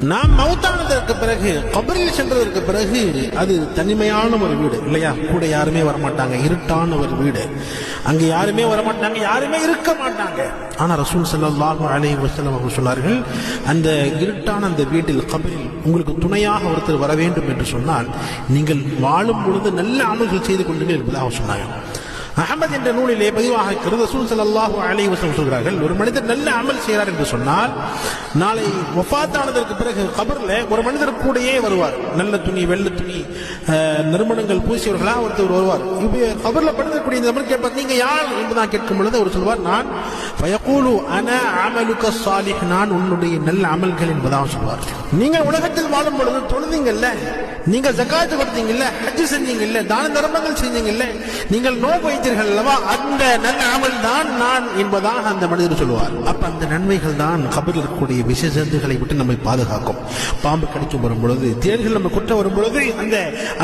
நாம் மௌத்தானதற்கு பிறகு கபரில் சென்றதற்கு பிறகு அது தனிமையான ஒரு வீடு இல்லையா, கூட யாருமே வரமாட்டாங்க, இருட்டான ஒரு வீடு, அங்க யாருமே வரமாட்டாங்க, யாருமே இருக்க மாட்டாங்க. ஆனா ரசூல் ஸல்லல்லாஹு அலைஹி வஸல்லம் அவர்கள் சொன்னார்கள், அந்த இருட்டான அந்த வீட்டில் கபரில் உங்களுக்கு துணையாக ஒருத்தர் வர வேண்டும் என்று சொன்னால் நீங்கள் வாழும் பொழுது நல்ல அமல்கள் செய்து கொண்டு இருப்பதாக சொன்னாங்க. அஹமது என்ற நூலிலே பதிவாக இருக்கிறது. ரசூல் ஸல்லல்லாஹு அலைஹி வஸல்லம் சொல்கிறார்கள், ஒரு மனிதர் நல்ல அமல் செய்கிறார் என்று சொன்னால் நாளை வஃபாத்தானதற்கு பிறகு கபர்ல ஒரு மனிதர் கூடயே வருவார். நல்ல துணி, வெள்ளை துணி, நறுமணங்கள் பூசியவர்களாக ஒருத்தர் வருவார். கபர்ல படுத்தக்கூடிய இந்த நபர் கேட்பார், நீங்க யார் என்பதான் கேட்கும் பொழுது அவர் சொல்வார், நான் ஃபயகூலு அன அமலுக ஸாலிஹ், நான் உன்னுடைய நல்ல அமல்கள் என்பதாக சொல்வார். நீங்க உலகத்தில் வாழும் பொழுது தொழுதீங்கல்ல, நீங்கள் ஜகாத் கொடுத்தீங்கல்ல, ஹஜ் செஞ்சீங்கல்ல, தான தர்மங்கள் செஞ்சீங்கல்ல, நீங்கள் நோன்பு வைத்தீர்கள் அல்லவா, அந்த நல்ல அமல் தான் நான் என்பதாக அந்த மனிதர் சொல்லுவார். அப்ப அந்த நன்மைகள் தான் கபரில் இருக்கக்கூடிய விஷஜந்துகளை விட்டு நம்மை பாதுகாக்கும். பாம்பு கடிக்கும் வரும் பொழுது, தேர்கள் நம்ம குற்ற வரும் பொழுது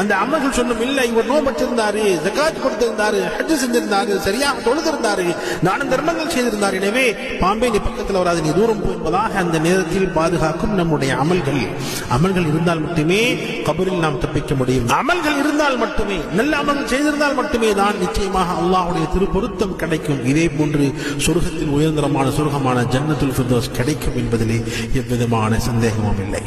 அந்த அமல்கள் சொன்னும், இல்ல இவர் நோன்பு வச்சிருந்தாரு, ஜகாத் கொடுத்திருந்தாரு, ஹஜ் செஞ்சிருந்தாரு, சரியா தொழுதிருந்தாரு, தான தர்மங்கள் செய்திருந்தார், எனவே பாம்பே நீ பக்கத்தில் வராது, நீ தூரம் போ என்பதாக அந்த நேரத்தில் பாதுகாக்கும் நம்முடைய அமல்கள். அமல்கள் இருந்தால் மட்டுமே கபரில் நாம் தப்பிக்க முடியும். அமல்கள் இருந்தால் மட்டுமே, நல்ல அமல்கள் செய்திருந்தால் மட்டுமே தான் நிச்சயமாக அல்லாஹ்வுடைய திருப்பொருத்தம் கிடைக்கும். இதே போன்று சொர்க்கத்தில் உயர்ந்தரமான சொர்க்கமான ஜன்னத்துல் ஃபிர்தௌஸ் கிடைக்கும் என்பதிலே எவ்விதமான சந்தேகமும் இல்லை.